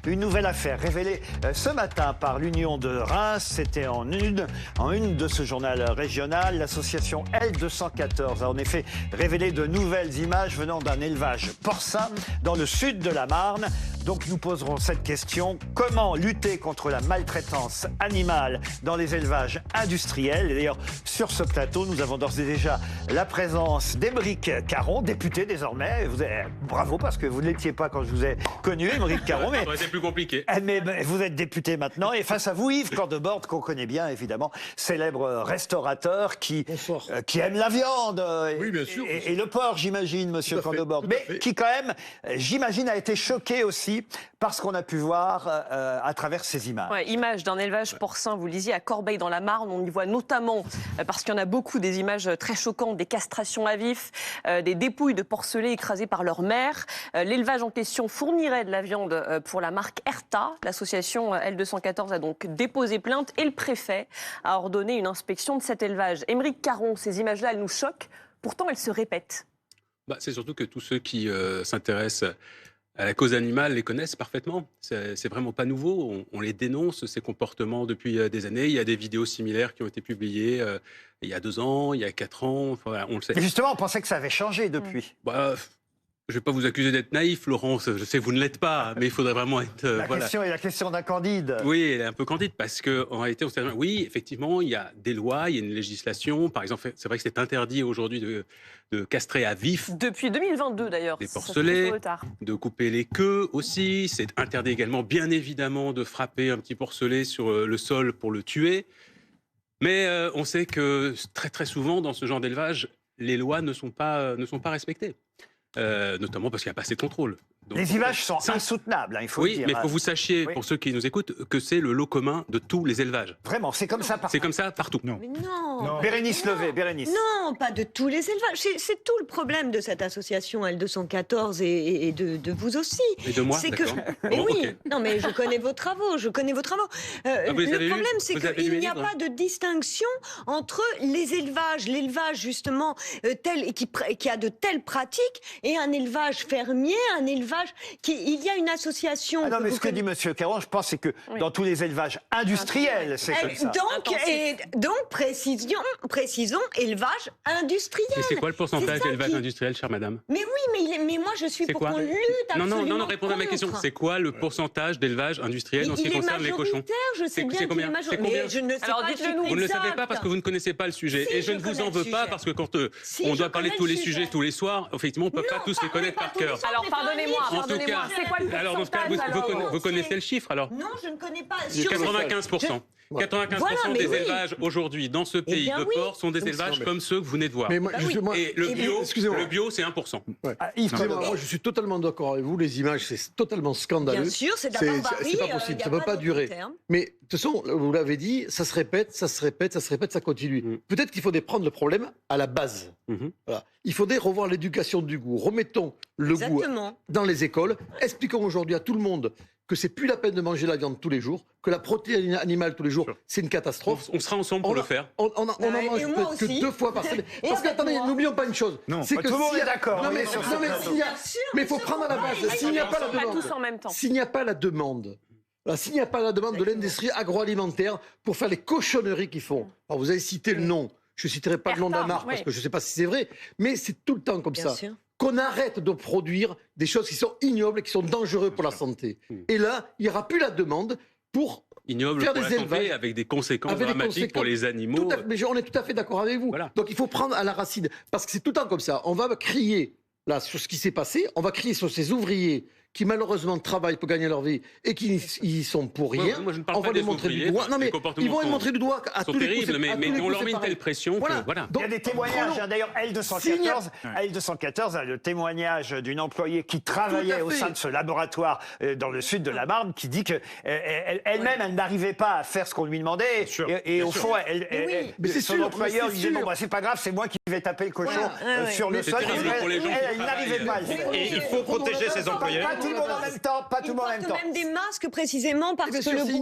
Une nouvelle affaire révélée ce matin par l'Union de Reims. C'était en une de ce journal régional. L'association L214 a en effet révélé de nouvelles images venant d'un élevage porcin dans le sud de la Marne. Donc nous poserons cette question. Comment lutter contre la maltraitance animale dans les élevages industriels? Et d'ailleurs, sur ce plateau, nous avons d'ores et déjà la présence d'Aymeric Caron, député désormais. Bravo, parce que vous ne l'étiez pas quand je vous ai connu, Aymeric Caron. Ça aurait été plus compliqué. Mais vous êtes député maintenant. Et face à vous, Yves Cordebord, qu'on connaît bien, évidemment, célèbre restaurateur qui aime la viande. Oui, bien sûr. Et le porc, j'imagine, monsieur Cordebord. Mais qui, quand même, j'imagine, a été choqué aussi par ce qu'on a pu voir à travers ces images. Ouais, images d'un élevage porcin, vous le disiez, à Corbeil-dans-la-Marne. On y voit notamment, parce qu'il y en a beaucoup, des images très choquantes, des castrations à vif, des dépouilles de porcelets écrasées par leur mère. L'élevage en question fournirait de la viande pour la marque Erta. L'association L214 a donc déposé plainte et le préfet a ordonné une inspection de cet élevage. Aymeric Caron, ces images-là, elles nous choquent. Pourtant, elles se répètent. C'est surtout que tous ceux qui s'intéressent à la cause animale les connaissent parfaitement. C'est vraiment pas nouveau. On les dénonce, ces comportements, depuis des années. Il y a des vidéos similaires qui ont été publiées il y a 2 ans, il y a 4 ans. Enfin, voilà, on le sait. Mais justement, on pensait que ça avait changé depuis. Je ne vais pas vous accuser d'être naïf, Laurence. Je sais que vous ne l'êtes pas, mais il faudrait vraiment être... La question est la question d'un candide. Oui, elle est un peu candide, parce qu'en réalité, on s'est dit, oui, effectivement, il y a des lois, il y a une législation. Par exemple, c'est vrai que c'est interdit aujourd'hui de castrer à vif. Depuis 2022, d'ailleurs. Les porcelets, de couper les queues aussi. C'est interdit également, bien évidemment, de frapper un petit porcelet sur le sol pour le tuer. Mais on sait que très, très souvent, dans ce genre d'élevage, les lois ne sont pas respectées. Notamment parce qu'il n'y a pas assez de contrôle. Donc, les images sont insoutenables, il faut le dire. Oui, mais il faut que vous sachiez, pour ceux qui nous écoutent, que c'est le lot commun de tous les élevages. Vraiment, c'est comme ça partout. C'est comme ça partout. Non. Mais non. Bérénice Levé, Bérénice. Non, pas de tous les élevages. C'est tout le problème de cette association L214 et de vous aussi. Et de moi, c'est que... d'accord. Mais Bon, oui, okay. Non, mais je connais vos travaux, le problème, c'est qu'il n'y a pas de distinction entre les élevages, l'élevage justement qui a de telles pratiques, et un élevage fermier, un élevage il y a une association... Ah non, mais ce que dit M. Caron, je pense, c'est que dans tous les élevages industriels, c'est comme ça. Donc précisons élevage industriel. Et c'est quoi le pourcentage d'élevage industriel, chère madame? Mais oui, mais moi je suis pour qu'on lutte absolument Non, répondez à ma question. C'est quoi le pourcentage d'élevage industriel en ce qui concerne les cochons? Je sais bien qu'il est majoritaire, mais je ne sais Alors, pas. dites-le-nous. Vous ne le savez pas parce que vous ne connaissez pas le sujet. Si, et je ne vous en veux pas parce que quand on doit parler de tous les sujets tous les soirs, effectivement, on ne peut pas tous les connaître par cœur. Alors, pardonnez-moi. En tout cas, c'est quoi le pourcentage? alors dans ce cas, vous connaissez le chiffre alors? Non, je ne connais pas. 95%. 95% des élevages aujourd'hui dans ce pays de porc sont des élevages comme ceux que vous venez de voir. Mais moi, Et le bio, c'est 1%. Excusez-moi, moi je suis totalement d'accord avec vous. Les images, c'est totalement scandaleux. Bien sûr, c'est de la barbarie. C'est pas possible, ça ne peut pas durer. Mais de toute façon, vous l'avez dit, ça se répète, ça continue. Peut-être qu'il faudrait prendre le problème à la base. Voilà. Il faudrait revoir l'éducation du goût. Remettons le goût dans les écoles. Expliquons aujourd'hui à tout le monde que c'est plus la peine de manger la viande tous les jours, que la protéine animale tous les jours, c'est une catastrophe. On sera ensemble pour le faire. On en mange peut-être que 2 fois par semaine. Parce qu'attendez, n'oublions pas une chose. C'est que tout le monde est d'accord. Mais il faut prendre à la base. S'il n'y a pas la demande, s'il n'y a pas la demande, de l'industrie agroalimentaire pour faire les cochonneries qu'ils font. Alors vous avez cité le nom. Je ne citerai pas le nom de la marque parce que je ne sais pas si c'est vrai, mais c'est tout le temps comme ça. Qu'on arrête de produire des choses qui sont ignobles et qui sont dangereuses pour la santé. Et là, il n'y aura plus la demande pour ignoble faire pour des la élevages santé, avec des conséquences dramatiques pour les animaux. Mais on est tout à fait d'accord avec vous. Voilà. Donc il faut prendre à la racine, parce que c'est tout le temps comme ça. On va crier là sur ce qui s'est passé, on va crier sur ces ouvriers qui malheureusement travaillent pour gagner leur vie et qui y sont pour rien. Moi, je ne parle on pas va les montrer du doigt. Non mais ils vont les montrer du doigt à tous les coups. Mais on leur met une telle pression que voilà. Il y a des témoignages. D'ailleurs, L214 a le témoignage d'une employée qui travaillait au sein de ce laboratoire dans le sud de la Marne, qui dit que elle-même, elle n'arrivait pas à faire ce qu'on lui demandait. Et au fond, son employeur lui disait bon, c'est pas grave, c'est moi qui vais taper le cochon sur le sol. Elle n'arrivait pas à le faire. Et il faut protéger ses employeurs. Pas tout le monde en même temps, pas tout le monde en même temps. Même des masques précisément parce que le bruit,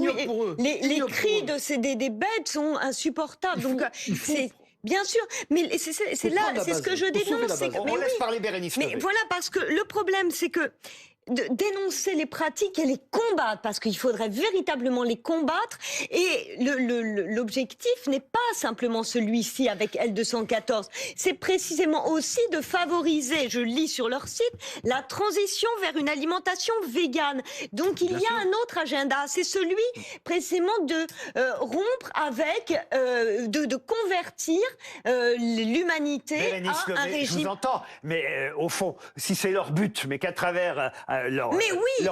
les cris des bêtes sont insupportables. Donc c'est bien sûr, mais c'est là, c'est ce que je dénonce. On laisse parler Bérénice. Mais voilà, parce que le problème, c'est que dénoncer les pratiques et les combattre, parce qu'il faudrait véritablement les combattre. Et l'objectif n'est pas simplement celui-ci avec L214, c'est précisément aussi de favoriser, je lis sur leur site, la transition vers une alimentation végane. Donc il y a un autre agenda, c'est celui précisément de rompre avec, de convertir l'humanité à un régime. Je vous entends, mais au fond, si c'est leur but, mais qu'à travers leur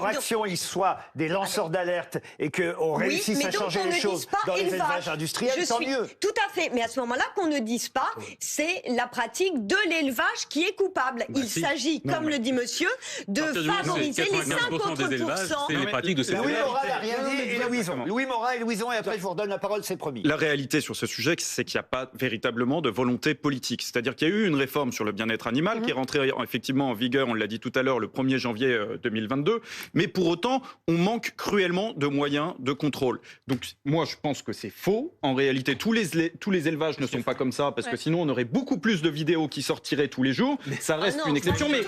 action, ils soient des lanceurs d'alerte et qu'on réussisse à changer les choses dans les élevages industriels, tant mieux. Tout à fait, mais à ce moment-là, qu'on ne dise pas, c'est la pratique de l'élevage qui est coupable. Il s'agit, comme le dit monsieur, de favoriser les 50%. C'est les pratiques de ces Louis Morin n'a rien dit, et Louison. Louis Morin et Louison, et après je vous redonne la parole, c'est promis. La réalité sur ce sujet, c'est qu'il n'y a pas véritablement de volonté politique. C'est-à-dire qu'il y a eu une réforme sur le bien-être animal qui est rentrée effectivement en vigueur, on l'a dit tout à l'heure, le 1er janvier 2022. Mais pour autant, on manque cruellement de moyens de contrôle. Donc moi, je pense que c'est faux. En réalité, tous les élevages ne sont pas comme ça, parce que sinon, on aurait beaucoup plus de vidéos qui sortiraient tous les jours. Ça reste une exception. Mais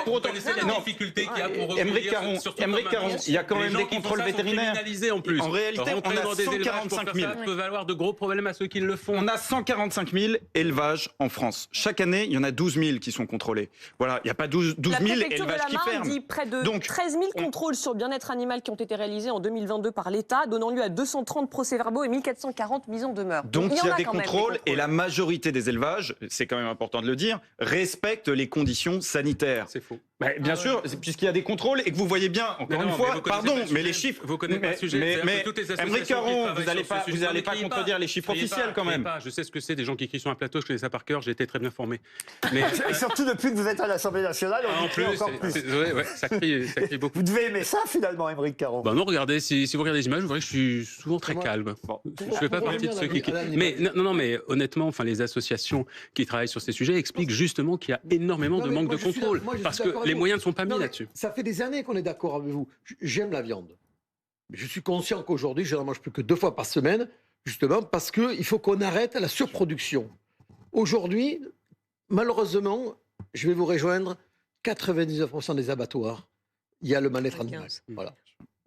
pour autant, la difficulté qu'il y a pour Émeric Caron, il y a quand même des contrôles vétérinaires. En plus. En réalité, on a 145 000. Ça peut valoir de gros problèmes à ceux qui le font. On a 145 000 élevages en France. Chaque année, il y en a 12 000 qui sont contrôlés. Voilà, il n'y a pas 12 000 élevages qui ferment. Dit près de 13 000 contrôles sur le bien-être animal qui ont été réalisés en 2022 par l'État, donnant lieu à 230 procès-verbaux et 1440 mises en demeure. Donc il y a des contrôles et la majorité des élevages, c'est quand même important de le dire, respectent les conditions sanitaires. C'est faux. Bien sûr, puisqu'il y a des contrôles et que vous voyez bien, encore une fois, pardon, mais les chiffres... Vous connaissez pas le sujet. Mais Émeric Caron, vous n'allez pas contredire les chiffres officiels quand même. Je sais ce que c'est, des gens qui crient sur un plateau, je connais ça par cœur, j'ai été très bien formé. Et surtout depuis que vous êtes à l'Assemblée nationale, on en plus, encore plus. Ça crie beaucoup. Vous devez aimer ça finalement, Émeric Caron. Non, regardez, si vous regardez les images, vous verrez que je suis souvent très calme. Je ne fais pas partie de ceux qui... Mais honnêtement, les associations qui travaillent sur ces sujets expliquent justement qu'il y a énormément de manque de contrôle. Parce que les moyens ne sont pas mis là-dessus. Ça fait des années qu'on est d'accord avec vous. J'aime la viande. Mais je suis conscient qu'aujourd'hui, je n'en mange plus que 2 fois par semaine, justement parce qu'il faut qu'on arrête la surproduction. Aujourd'hui, malheureusement, je vais vous rejoindre, 99% des abattoirs, il y a le mal-être animal. Voilà.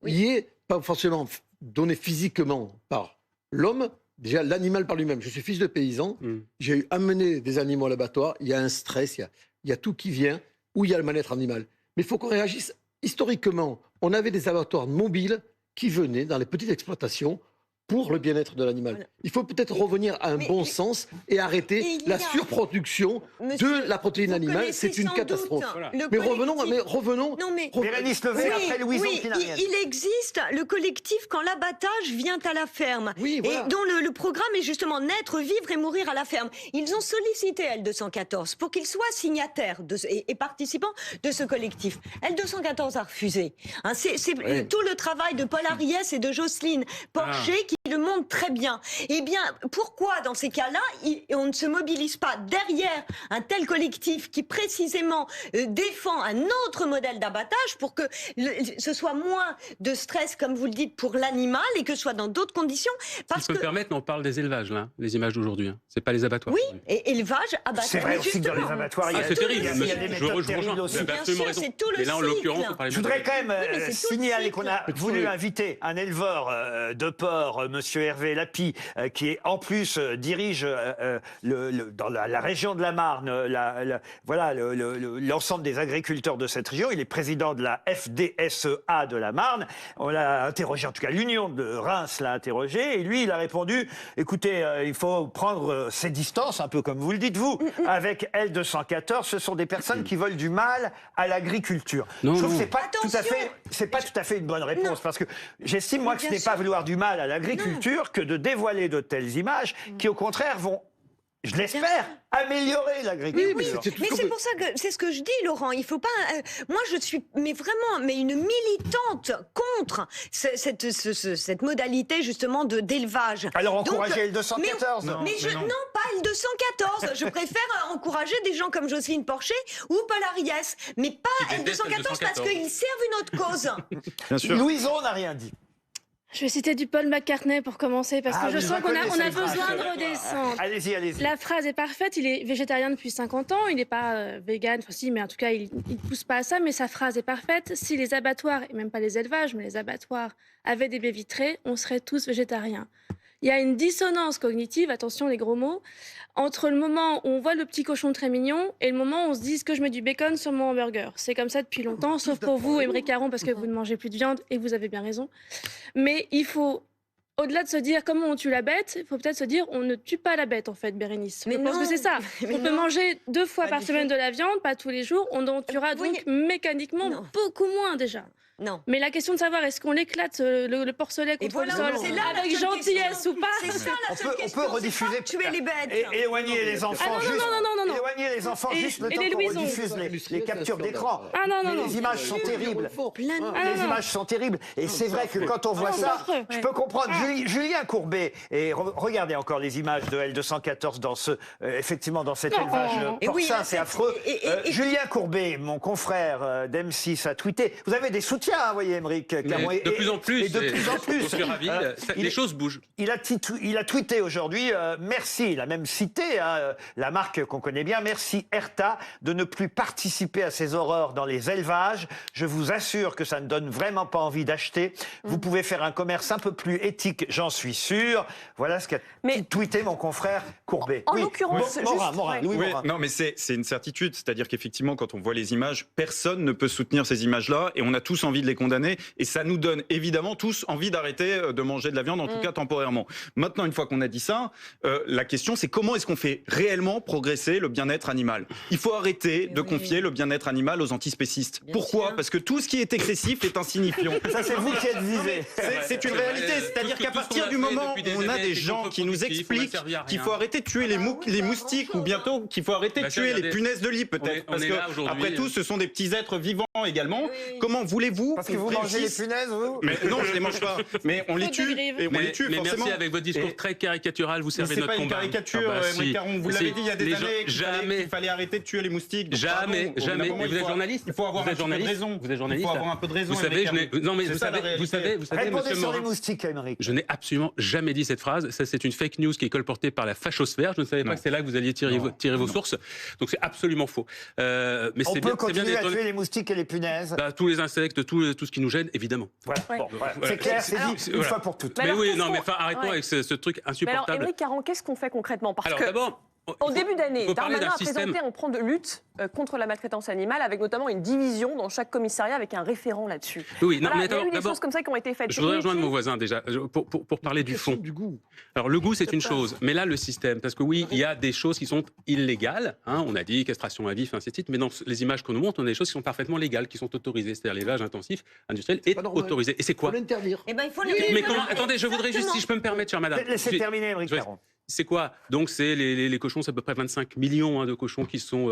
Oui. Il n'est pas forcément donné physiquement par l'homme, déjà l'animal par lui-même. Je suis fils de paysan, j'ai amené des animaux à l'abattoir, il y a un stress, il y a tout qui vient, où il y a le mal-être animal. Mais il faut qu'on réagisse. Historiquement, on avait des abattoirs mobiles qui venaient dans les petites exploitations pour le bien-être de l'animal. Voilà. Il faut peut-être revenir à un bon sens et arrêter la surproduction de la protéine animale. C'est une catastrophe. Voilà. Mais revenons. Non, mais Bérénice Levé, après Louison qui n'a rien dit. Il existe le collectif Quand l'abattage vient à la ferme, et dont le programme est justement naître, vivre et mourir à la ferme. Ils ont sollicité L214 pour qu'ils soient signataires et participants de ce collectif. L214 a refusé. C'est tout le travail de Paul Ariès et de Jocelyne Porcher qui le montre très bien. Eh bien, pourquoi dans ces cas-là, on ne se mobilise pas derrière un tel collectif qui précisément défend un autre modèle d'abattage pour que ce soit moins de stress, comme vous le dites, pour l'animal et que ce soit dans d'autres conditions. Parce que... permettre, on parle des élevages, là, les images d'aujourd'hui. C'est pas les abattoirs. Oui, et élevage, abattage. C'est vrai aussi que dans les abattoirs, c'est terrible. Il y a des méthodes terribles aussi. Bien sûr, c'est tout le cycle. Et là, en l'occurrence, on parlait. Je voudrais quand même signaler qu'on a voulu inviter un éleveur de porc, Monsieur Hervé Lapie, qui est en plus dirige dans la région de la Marne, l'ensemble des agriculteurs de cette région. Il est président de la FDSEA de la Marne. On l'a interrogé, en tout cas l'Union de Reims l'a interrogé, et lui il a répondu, écoutez, il faut prendre ses distances, un peu comme vous le dites vous, avec L214. Ce sont des personnes qui veulent du mal à l'agriculture. Je trouve que c'est pas tout à fait une bonne réponse, parce que j'estime moi que ce n'est pas vouloir du mal à l'agriculture que de dévoiler de telles images qui, au contraire, vont, je l'espère, améliorer l'agriculture. Oui, mais c'est pour ça que c'est ce que je dis, Laurent. Il faut pas. Moi, je suis une militante contre cette modalité justement d'élevage. Alors encourager L214. Non, pas L214. Je préfère encourager des gens comme Jocelyne Porcher ou Paul Ariès, mais pas L214 parce qu'ils servent une autre cause. Bien sûr. Louison n'a rien dit. Je vais citer du Paul McCartney pour commencer, parce que je sens qu'on a besoin de redescendre. Allez-y. La phrase est parfaite, il est végétarien depuis 50 ans, il n'est pas vegan, enfin si, mais en tout cas, il ne pousse pas à ça, mais sa phrase est parfaite. Si les abattoirs, et même pas les élevages, mais les abattoirs avaient des baies vitrées, on serait tous végétariens. Il y a une dissonance cognitive, attention les gros mots, entre le moment où on voit le petit cochon très mignon et le moment où on se dit que je mets du bacon sur mon hamburger. C'est comme ça depuis longtemps, sauf pour vous, Émeric Caron, parce que vous ne mangez plus de viande et vous avez bien raison. Mais il faut, au-delà de se dire comment on tue la bête, il faut peut-être se dire on ne tue pas la bête en fait, Bérénice. Je pense que c'est ça. On peut manger 2 fois par semaine de la viande, pas tous les jours, on en tuera donc mécaniquement beaucoup moins déjà. Non. Mais la question de savoir est-ce qu'on éclate le porcelet contre le sol avec gentillesse ou pas. C'est ça la seule question. On peut rediffuser. Tuer les bêtes. Éloigner les enfants juste. Non. Éloigner les enfants juste le temps qu'on rediffuse les captures d'écran. Les images sont terribles. Les images sont terribles. Et c'est vrai que quand on voit ça, je peux comprendre. Julien Courbet, et regardez encore les images de L214 effectivement dans cet élevage porcin, c'est affreux. Julien Courbet, mon confrère d'M6, a tweeté. Vous avez des soutiens. Vous voyez, Émeric Caron. De plus en plus. Je suis ravi. Les choses bougent. Il a tweeté aujourd'hui, merci, il a même cité la marque qu'on connaît bien, merci Erta de ne plus participer à ces horreurs dans les élevages. Je vous assure que ça ne donne vraiment pas envie d'acheter. Vous pouvez faire un commerce un peu plus éthique, j'en suis sûr. Voilà ce qu'a tweeté mon confrère Courbet. En l'occurrence, Louis Morin. Non, mais c'est une certitude. C'est-à-dire qu'effectivement, quand on voit les images, personne ne peut soutenir ces images-là et on a tous envie de les condamner et ça nous donne évidemment tous envie d'arrêter de manger de la viande, en tout cas temporairement. Maintenant, une fois qu'on a dit ça, la question c'est comment est-ce qu'on fait réellement progresser le bien-être animal. Il faut arrêter de confier le bien-être animal aux antispécistes. Pourquoi ? Parce que tout ce qui est excessif est insignifiant. Ça c'est vous qui êtes visé. C'est une réalité, c'est-à-dire qu'à partir du moment où on a des gens qui nous expliquent qu'il faut arrêter de tuer les moustiques ou bientôt qu'il faut arrêter de tuer les punaises de lit peut-être, parce que après tout ce sont des petits êtres vivants également. Comment voulez-vous Parce que vous mangez les punaises, vous ? Mais non, je les mange pas. Mais on les tue. Et on les tue, mais forcément. merci, avec votre discours très caricatural, vous servez notre combat. C'est pas une caricature, Émeric Caron. Vous l'avez dit il y a des années qu'il fallait arrêter de tuer les moustiques. Jamais. Mais vous êtes journaliste. Il faut avoir un peu de raison. Vous êtes journaliste. Il faut avoir un peu de raison. Vous savez, vous savez, répondez sur les moustiques, Émeric. Je n'ai absolument jamais dit cette phrase. Ça, c'est une fake news qui est colportée par la fachosphère. Je ne savais pas que c'est là que vous alliez tirer vos sources. Donc c'est absolument faux. Mais on peut continuer à tuer les moustiques et les punaises. Tous les insectes, tout ce qui nous gêne, évidemment. Voilà. C'est clair, c'est dit une fois pour toutes. Mais oui, non, mais arrêtons avec ce truc insupportable. Alors, Émeric Caron, qu'est-ce qu'on fait concrètement ? Parce que au début d'année, Darmanin a présenté un plan de lutte contre la maltraitance animale, avec notamment une division dans chaque commissariat avec un référent là-dessus. Oui, non, mais il y a eu des choses comme ça qui ont été faites. Je voudrais rejoindre mon voisin déjà, pour parler du fond. Du goût. Alors le goût, c'est une chose, mais là, le système, parce que oui, il y a des choses qui sont illégales, on a dit castration à vif, ainsi de suite, mais dans les images qu'on nous montre, on a des choses qui sont parfaitement légales, qui sont autorisées, c'est-à-dire l'élevage intensif, industriel, est autorisé. Et c'est quoi ? Il faut l'interdire. Eh ben, il faut l'interdire. Mais comment ? Attendez, je voudrais juste, si je peux me permettre, chère madame. Laissez terminer, Émeric Caron. C'est quoi ? Donc, c'est les cochons, c'est à peu près 25 millions de cochons qui sont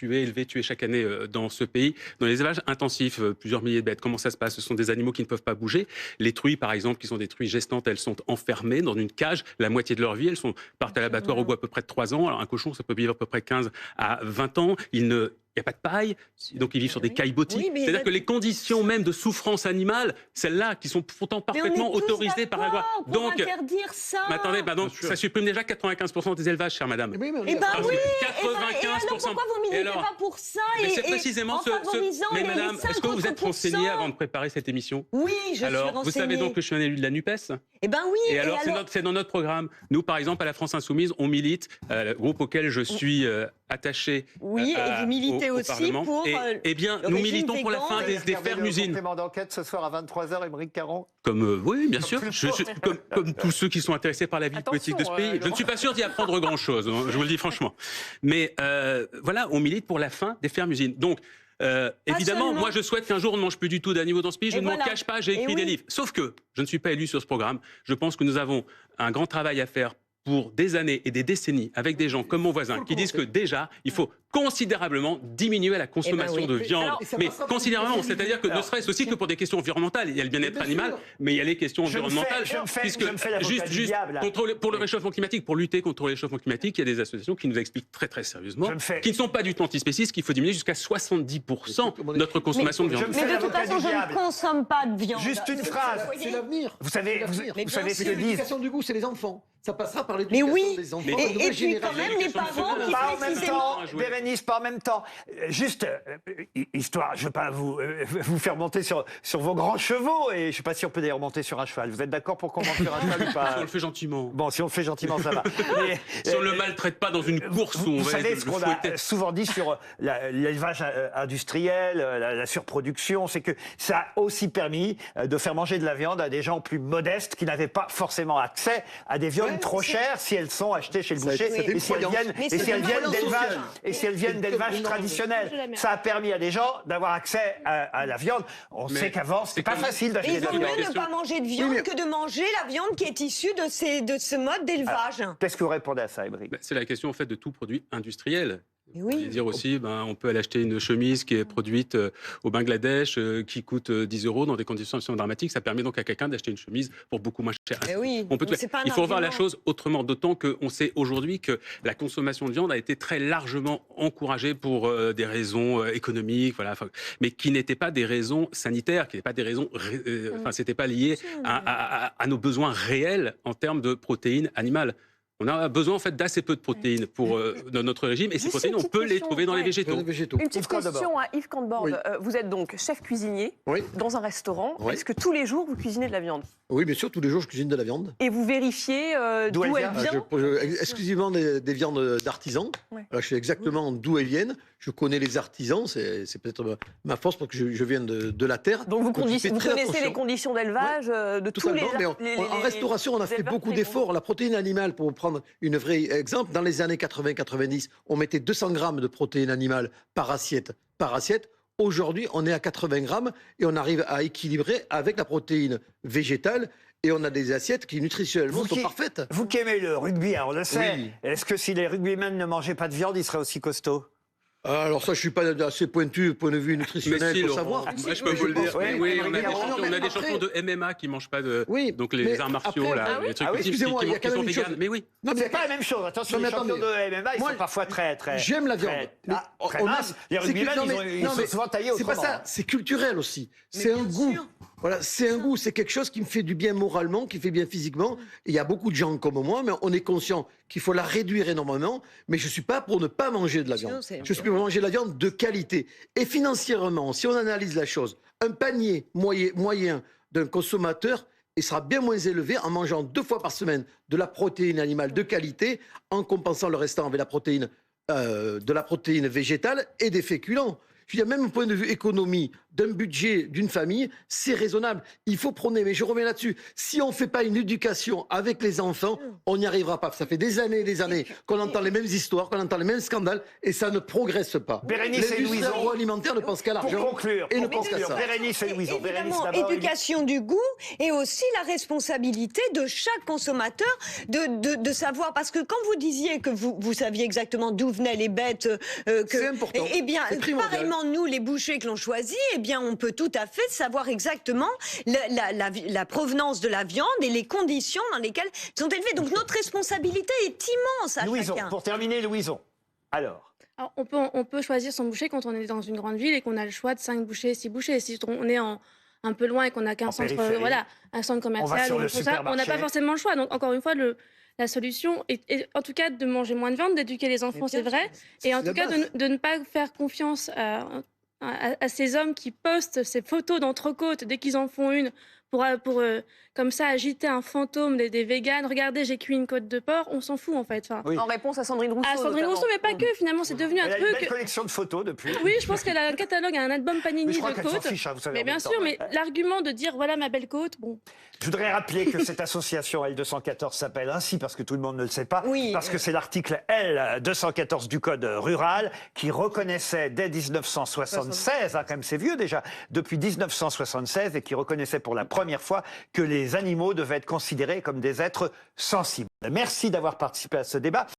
élevés, tués chaque année dans ce pays. Dans les élevages intensifs, plusieurs milliers de bêtes. Comment ça se passe ? Ce sont des animaux qui ne peuvent pas bouger. Les truies, par exemple, qui sont des truies gestantes, elles sont enfermées dans une cage la moitié de leur vie. Elles partent à l'abattoir au bout à peu près de 3 ans. Alors, un cochon, ça peut vivre à peu près 15 à 20 ans. Il n'y a pas de paille, donc ils vivent sur des caillebotis. Oui, c'est-à-dire que les conditions même de souffrance animale, celles-là, qui sont pourtant parfaitement autorisées par la loi. Donc, interdire ça. Mais attendez, ça supprime déjà 95% des élevages, chère madame. Eh ben oui. 95%. Et alors pourquoi vous militez pas pour ça c'est précisément Mais madame, est-ce que vous êtes renseignée avant de préparer cette émission ? Oui, je suis renseignée. Vous savez donc que je suis un élu de la NUPES ? Eh ben oui. Et alors, c'est dans notre programme. Nous, par exemple, à la France Insoumise, on milite, le groupe auquel je suis attaché. Oui, et vous militez aussi pour. Eh bien, nous militons pour la fin des fermes-usines. Complément d'enquête ce soir à 23h, Émeric Caron. Oui, bien sûr. Comme tous ceux qui sont intéressés par la vie politique de ce pays. Je ne suis pas sûr d'y apprendre grand-chose, je vous le dis franchement. Mais voilà, on milite pour la fin des fermes-usines. Donc, évidemment, moi je souhaite qu'un jour on ne mange plus du tout d'animaux dans ce pays. Je ne m'en cache pas, j'ai écrit des livres. Sauf que je ne suis pas élu sur ce programme. Je pense que nous avons un grand travail à faire pour des années et des décennies avec des gens comme mon voisin qui disent que déjà, il faut considérablement diminuer la consommation de viande. Mais considérablement, c'est-à-dire que ne serait-ce aussi que pour des questions environnementales. Il y a le bien-être animal, mais il y a les questions environnementales. Pour le réchauffement climatique, pour lutter contre le réchauffement climatique, il y a des associations qui nous expliquent très très sérieusement, qui ne sont pas du tout antispécistes, qu'il faut diminuer jusqu'à 70% notre consommation de viande. Mais de toute façon, je ne consomme pas de viande. Juste une phrase. C'est l'avenir. Vous savez ce que disent. L'éducation du goût, c'est les enfants. Ça passera par l'éducation des enfants. Et puis quand même les parents qui pas en même précisément... temps, Bérénice, pas en même temps. Juste, histoire, je ne veux pas vous faire monter sur vos grands chevaux, et je ne sais pas si on peut d'ailleurs monter sur un cheval. Vous êtes d'accord pour qu'on monte sur un cheval ou pas? Si on le fait gentiment. Bon, si on le fait gentiment, ça va. Mais, si on ne le maltraite pas dans une course où on va... Vous savez ce qu'on a souvent dit sur l'élevage industriel, la surproduction, c'est que ça a aussi permis de faire manger de la viande à des gens plus modestes qui n'avaient pas forcément accès à des viandes trop chères si elles sont achetées chez le boucher et si elles viennent d'élevage traditionnel. Ça a permis à des gens d'avoir accès à la viande. On sait qu'avant, c'était pas facile d'acheter de la viande. Il vaut mieux ne pas manger de viande que de manger la viande qui est issue de ce mode d'élevage. Qu'est-ce que vous répondez à ça, Ébric? C'est la question en fait de tout produit industriel. Oui. Dire aussi, on peut aller acheter une chemise qui est produite au Bangladesh, qui coûte 10 € dans des conditions dramatiques. Ça permet donc à quelqu'un d'acheter une chemise pour beaucoup moins cher. Il faut voir la chose autrement, d'autant qu'on sait aujourd'hui que la consommation de viande a été très largement encouragée pour des raisons économiques, mais qui n'étaient pas des raisons sanitaires, qui n'étaient pas des raisons, c'était pas lié à nos besoins réels en termes de protéines animales. On a besoin en fait d'assez peu de protéines dans notre régime, et ces protéines, on peut les trouver dans les végétaux. Une petite question à Yves Cantbord. Vous êtes donc chef cuisinier dans un restaurant. Est-ce que tous les jours vous cuisinez de la viande? Oui, bien sûr, tous les jours je cuisine de la viande. Et vous vérifiez d'où elle vient? Exclusivement des viandes d'artisans. Je sais exactement d'où elles viennent. Je connais les artisans, c'est peut-être ma force parce que je viens de la terre. Donc vous connaissez les conditions d'élevage de tous les... En restauration, on a fait beaucoup d'efforts. La protéine animale, pour prendre un vrai exemple, dans les années 80-90, on mettait 200 grammes de protéines animales par assiette. Aujourd'hui, on est à 80 grammes et on arrive à équilibrer avec la protéine végétale. Et on a des assiettes qui, nutritionnellement, sont parfaites. Vous qui aimez le rugby, on le sait. Est-ce que si les rugbymen ne mangeaient pas de viande, ils seraient aussi costauds? Alors ça, je ne suis pas assez pointu du point de vue nutritionnel pour savoir. Moi, je peux vous le dire. Oui, on a des champions de MMA qui ne mangent pas de... Donc les arts martiaux, les trucs qui sont véganes. Mais oui. Non, mais c'est pas la même chose. Attention, les champions de MMA, ils sont parfois très... J'aime la viande. Les rugbymen, ils sont souvent taillés autrement. C'est pas ça, c'est culturel aussi. C'est un goût. Voilà, c'est un goût, c'est quelque chose qui me fait du bien moralement, qui fait bien physiquement. Et il y a beaucoup de gens comme moi, mais on est conscient qu'il faut la réduire énormément. Mais je ne suis pas pour ne pas manger de la viande. Je suis pour manger de la viande de qualité. Et financièrement, si on analyse la chose, un panier moyen d'un consommateur, il sera bien moins élevé en mangeant 2 fois par semaine de la protéine animale de qualité, en compensant le restant avec de la protéine végétale et des féculents. Je veux dire, même au point de vue économie, d'un budget d'une famille, c'est raisonnable. Il faut prôner, mais je reviens là-dessus. Si on ne fait pas une éducation avec les enfants, on n'y arrivera pas. Ça fait des années qu'on entend les mêmes histoires, qu'on entend les mêmes scandales, et ça ne progresse pas. Bérénice et Louison. L'agroalimentaire ne pense qu'à l'argent. Pour conclure, et ne pense qu'à ça. Bérénice et Louison. Évidemment, éducation du goût et aussi la responsabilité de chaque consommateur de savoir. Parce que quand vous disiez que vous saviez exactement d'où venaient les bêtes, c'est important. Eh bien, pareillement, nous, les bouchers que l'on choisit, eh bien, on peut tout à fait savoir exactement la provenance de la viande et les conditions dans lesquelles ils sont élevés. Donc notre responsabilité est immense à Louison, chacun. pour terminer, Louison. Alors, on peut choisir son boucher quand on est dans une grande ville et qu'on a le choix de 5 bouchers, 6 bouchers. Si on est un peu loin et qu'on n'a qu'un centre, un centre commercial, on n'a pas forcément le choix. Donc encore une fois, la solution est en tout cas de manger moins de viande, d'éduquer les enfants, c'est vrai, et en tout cas de ne pas faire confiance à ces hommes qui postent ces photos d'entrecôte dès qu'ils en font une pour comme ça agiter un fantôme des véganes. Regardez, j'ai cuit une côte de porc. On s'en fout en fait. En réponse à Sandrine Rousseau. À Sandrine Rousseau, mais pas que. Finalement, c'est devenu un truc. Elle a une belle collection de photos depuis. Oui, je pense qu'elle a un catalogue, un album Panini de côtes. Vous savez, mais bien sûr, mais l'argument de dire voilà ma belle côte, bon. Je voudrais rappeler que cette association L214 s'appelle ainsi parce que tout le monde ne le sait pas. Parce que c'est l'article L214 du Code rural qui reconnaissait dès 1976, quand même c'est vieux déjà, depuis 1976, et qui reconnaissait pour la première première fois que les animaux devaient être considérés comme des êtres sensibles. Merci d'avoir participé à ce débat.